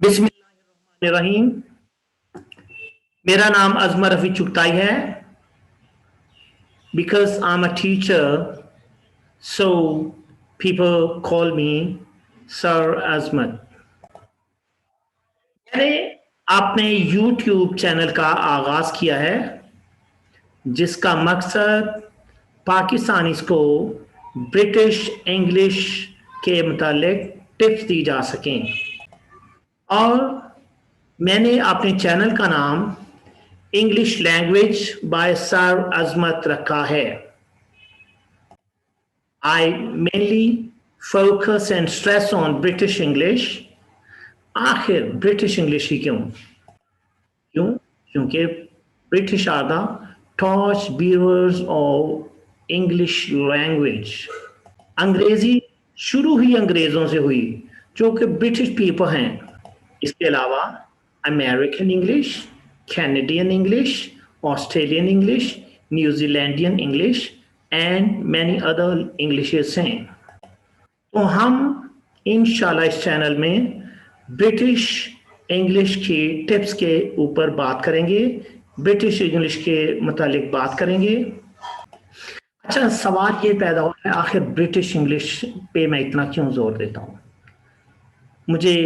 बिस्मिल्लाहिर्रहमानिर्रहीम। मेरा नाम अजमर रफी चुगताई है। Because I'm a teacher, so people call me Sir Azmat. मैंने अपने YouTube चैनल का आगाज किया है जिसका मकसद पाकिस्तानी को ब्रिटिश इंग्लिश के मुतालिक टिप्स दी जा सकें और मैंने अपने चैनल का नाम इंग्लिश लैंग्वेज बाय सर अजमत रखा है। I mainly focus and stress on British English। आखिर ब्रिटिश इंग्लिश ही क्यों? क्योंकि British are the torch bearers of English language. अंग्रेजी शुरू ही अंग्रेजों से हुई जो कि ब्रिटिश पीपल हैं। इसके अलावा American English, Canadian English, Australian English, New Zealandian English and many other Englishes हैं। तो हम इंशाल्लाह इस चैनल में ब्रिटिश इंग्लिश की टिप्स के ऊपर बात करेंगे, ब्रिटिश इंग्लिश के मुतालिक बात करेंगे। अच्छा, सवाल ये पैदा हो है आखिर ब्रिटिश इंग्लिश पे मैं इतना क्यों जोर देता हूँ? मुझे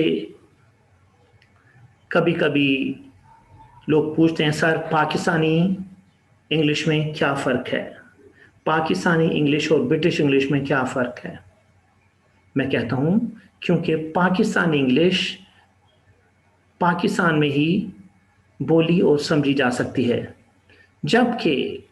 कभी कभी लोग पूछते हैं सर पाकिस्तानी इंग्लिश में क्या फ़र्क है, पाकिस्तानी इंग्लिश और ब्रिटिश इंग्लिश में क्या फ़र्क है? मैं कहता हूँ क्योंकि पाकिस्तानी इंग्लिश पाकिस्तान में ही बोली और समझी जा सकती है, जबकि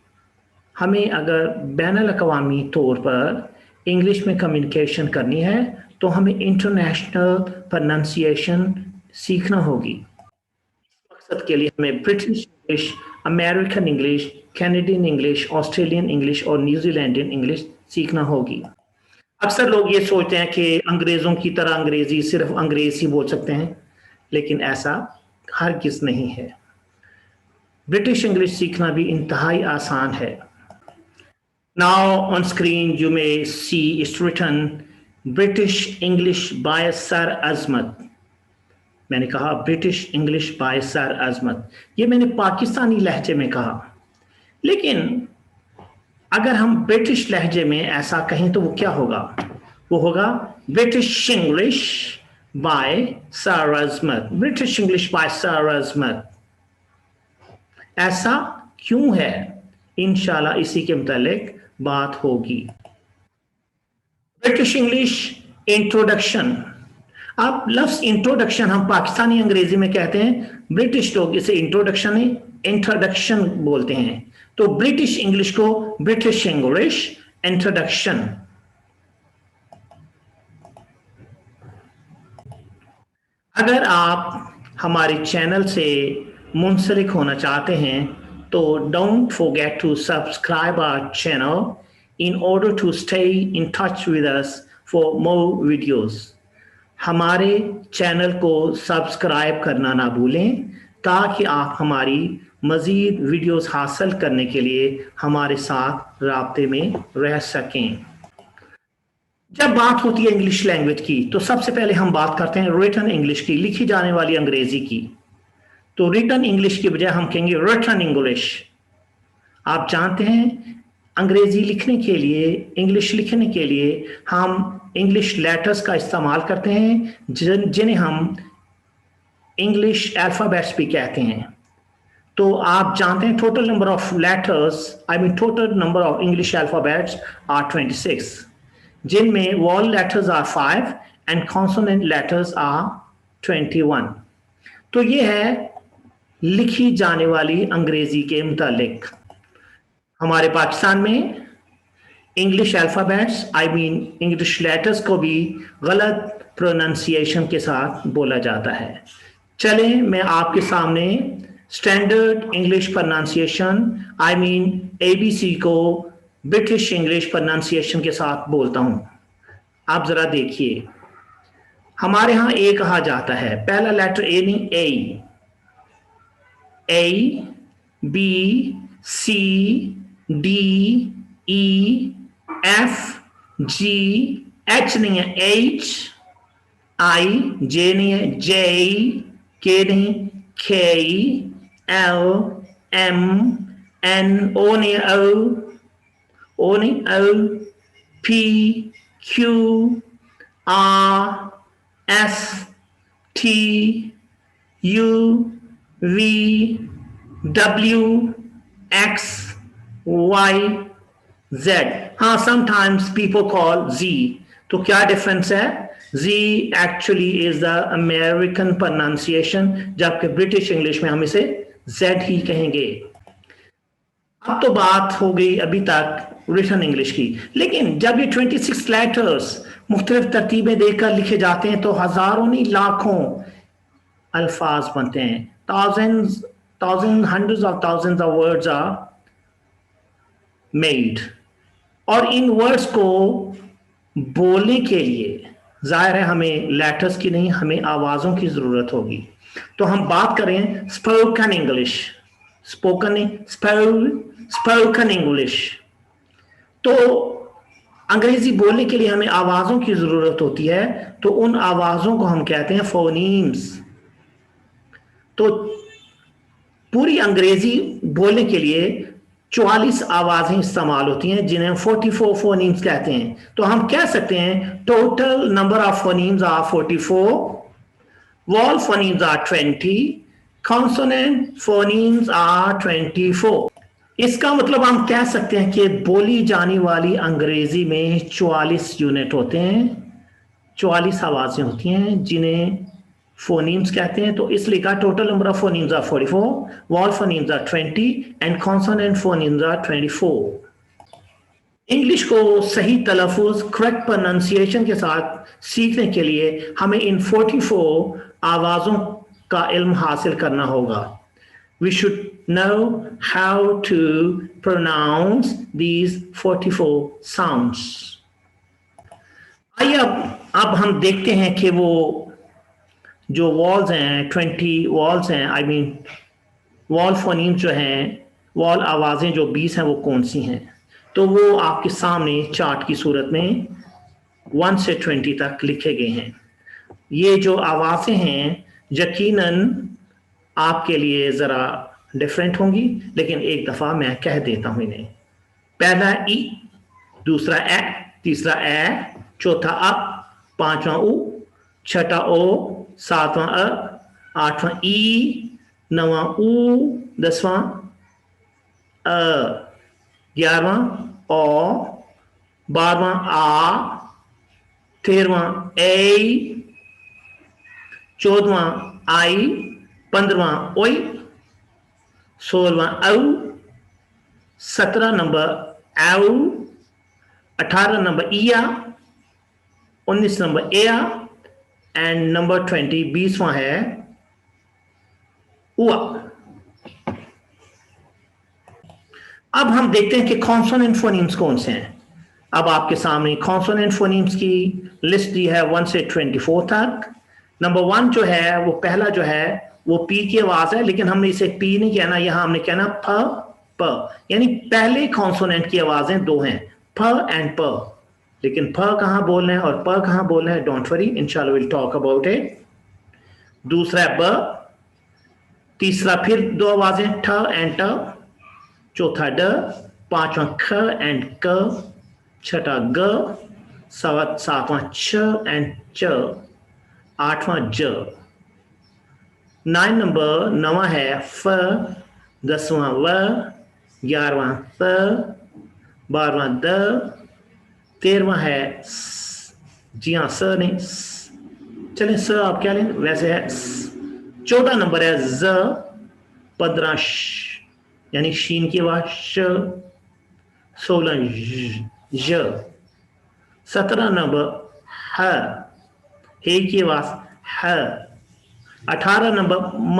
हमें अगर बैनुल अक़वामी तौर पर इंग्लिश में कम्युनिकेशन करनी है तो हमें इंटरनेशनल प्रोनाउंसिएशन सीखना होगी। इस मकसद के लिए हमें British English, American English, Canadian English, Australian English और न्यूजीलैंडियन इंग्लिश सीखना होगी। अक्सर लोग ये सोचते हैं कि अंग्रेज़ों की तरह अंग्रेज़ी सिर्फ अंग्रेज़ ही बोल सकते हैं, लेकिन ऐसा हरगिज़ नहीं है। ब्रिटिश इंग्लिश सीखना भी इंतहाई आसान है। Now on screen you may see it's written British English by Sir Azmat। मैंने कहा ब्रिटिश इंग्लिश बाय सर अजमत, ये मैंने पाकिस्तानी लहजे में कहा, लेकिन अगर हम ब्रिटिश लहजे में ऐसा कहें तो वो क्या होगा? वो होगा British English by sir Azmat, British English by sir Azmat. ऐसा क्यों है? इंशाल्लाह इसी के मुतालिक बात होगी। British English introduction. अब लफ्ज इंट्रोडक्शन हम पाकिस्तानी अंग्रेजी में कहते हैं, ब्रिटिश लोग इसे इंट्रोडक्शन बोलते हैं। तो ब्रिटिश इंग्लिश को ब्रिटिश इंग्लिश इंट्रोडक्शन। अगर आप हमारे चैनल से मुंसलिक होना चाहते हैं तो don't forget to subscribe our channel in order to stay in touch with us for more videos। हमारे चैनल को सब्सक्राइब करना ना भूलें ताकि आप हमारी मज़ीद वीडियोस हासिल करने के लिए हमारे साथ राब्ते में रह सकें। जब बात होती है इंग्लिश लैंग्वेज की तो सबसे पहले हम बात करते हैं रिटन इंग्लिश की, लिखी जाने वाली अंग्रेजी की। तो रिटन इंग्लिश की बजाय हम कहेंगे रिटन इंग्लिश। आप जानते हैं अंग्रेजी लिखने के लिए, इंग्लिश लिखने के लिए हम इंग्लिश लेटर्स का इस्तेमाल करते हैं जिन्हें हम इंग्लिश अल्फ़ाबेट्स भी कहते हैं। तो आप जानते हैं total number of letters, total number of English alphabets are 26, जिनमें vowel letters are 5 and consonant letters are 21। तो ये है लिखी जाने वाली अंग्रेजी के मुतालिक। हमारे पाकिस्तान में इंग्लिश अल्फ़ाबेट्स इंग्लिश लेटर्स को भी गलत प्रोनाउंसिएशन के साथ बोला जाता है। चलें मैं आपके सामने स्टैंडर्ड इंग्लिश प्रोनाउंसिएशन ABC को ब्रिटिश इंग्लिश प्रोनाउंसिएशन के साथ बोलता हूं। आप जरा देखिए, हमारे यहाँ ए कहा जाता है, पहला लेटर ए नहीं, A B C D E F G, H नहीं है, H आई, जे नहीं है, जे, के नहीं, के, एल, एम, एन, ओ नहीं, ओ नहीं, O, P, Q, R, S, T, U, V, W, X, Y, Z. हाँ, sometimes people call Z. तो क्या डिफरेंस है? Z actually is the American pronunciation, जबकि ब्रिटिश इंग्लिश में हम इसे Z ही कहेंगे। अब तो बात हो गई अभी तक रिटन इंग्लिश की, लेकिन जब ये 26 लेटर्स मुख्तलिफ तरतीबें देकर लिखे जाते हैं तो हजारों नहीं लाखों अल्फाज बनते हैं। Thousand hundreds of thousands of words are made. और इन वर्ड्स को बोलने के लिए जाहिर है हमें लेटर्स की नहीं, हमें आवाजों की जरूरत होगी। तो हम बात करें स्पोकन इंग्लिश, स्पोकन इंग्लिश। तो अंग्रेजी बोलने के लिए हमें आवाजों की जरूरत होती है, तो उन आवाजों को हम कहते हैं फोनीम्स। तो पूरी अंग्रेजी बोलने के लिए 44 आवाजें इस्तेमाल होती हैं, जिन्हें 44 फोनीम्स कहते हैं। तो हम कह सकते हैं total number of phonemes are 44, vowel phonemes are 20, consonant phonemes are 24। इसका मतलब हम कह सकते हैं कि बोली जाने वाली अंग्रेजी में 44 यूनिट होते हैं, 44 आवाजें होती हैं जिन्हें phonemes कहते हैं। तो इसलिए का total number of phonemes are 44, vowel phonemes are 20 and consonant phonemes are 24। English को सही तलफ़ुज़, करेक्ट प्रोनाउंसिएशन के साथ सीखने के लिए हमें इन 44 आवाज़ों का इल्म हासिल करना होगा। We should know how to pronounce these 44 sounds। आइए अब हम देखते हैं कि वो जो वॉल्स हैं, 20 वॉल्स हैं, आई मीन वॉल फोनीम्स जो हैं, वॉल आवाज़ें जो 20 हैं, वो कौन सी हैं। तो वो आपके सामने चार्ट की सूरत में 1 से 20 तक लिखे गए हैं। ये जो आवाज़ें हैं यकीनन आपके लिए ज़रा डिफरेंट होंगी, लेकिन एक दफ़ा मैं कह देता हूँ इन्हें। पहला ई, दूसरा ए, तीसरा ए, चौथा अ, पांचवा उ, छठा ओ, सातवां अ, आठवां ई, नवां ऊ, दसवां अ, 11वां ओ, 12वां आ, 13वां ए, 14वां आई, 15वां ओई, 16वां औ, 17 नंबर औ, 18 नंबर इया, 19 नंबर एया एंड नंबर 20 20वां है उआ। अब हम देखते हैं कि कॉन्सोनेंट फोनीम्स कौन से हैं। अब आपके सामने कॉन्सोनेंट फोनीम्स की लिस्ट दी है 1 से 24 तक। नंबर 1 जो है, वो पहला जो है वो पी की आवाज है, लेकिन हमने इसे पी नहीं कहना, यहां हमने कहना प प, यानी पहले कॉन्सोनेंट की आवाजें दो हैं, प एंड प। लेकिन प कहां बोलना है और प कहां बोलना है, डोंट वरी, इंशाल्लाह विल टॉक अबाउट इट। दूसरा है ब, तीसरा फिर दो आवाजें ठ एंड ट, चौथा ड, पांचवा ख एंड क, छठा ग, सातवां छ एंड च, आठवां ज। 9 नंबर नवा है फ, 10वां व, 11वां प, 12वां द, 13वां है स, जी हाँ स नहीं स, चलें स आप क्या लें वैसे है स। 14 नंबर है ज, 15 श यानी शीन की आवाज श, 16 ज, 17 नंबर ह, हे की आवाज ह, 18 नंबर म,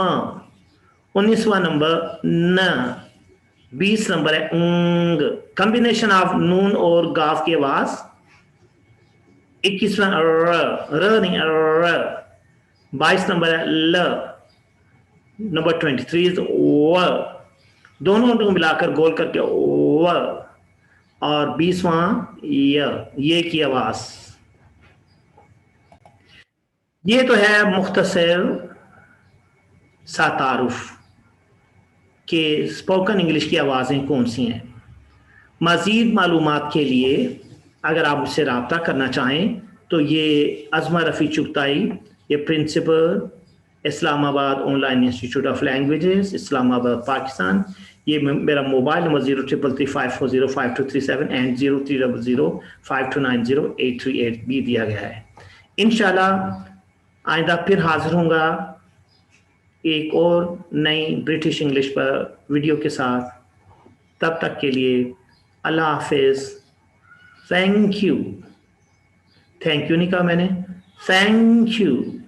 19वां नंबर न, 20 नंबर है ऊंग, कॉम्बिनेशन ऑफ नून और गाफ की आवाज। 21वां र नहीं र, 22 नंबर है ल, नंबर 23 इज व, दोनों को मिलाकर गोल करके व, और 20वां ये की आवाज। ये तो है मुख्तसर सा तारुफ कि स्पोकन इंग्लिश की आवाज़ें कौन सी हैं। मज़ीद मालूमात के लिए अगर आप मुझसे रब्ता करना चाहें तो ये अज़मा रफ़ी चुगताई, ये principal Islamabad online institute of languages Islamabad Pakistan, ये मेरा मोबाइल नंबर 033354052237 एंड 03005290 भी दिया गया है। इंशाल्लाह आइंदा फिर हाजिर होऊंगा एक और नई ब्रिटिश इंग्लिश पर वीडियो के साथ। तब तक के लिए अल्लाह हाफिज। थैंक यू नहीं कहा मैंने, थैंक यू।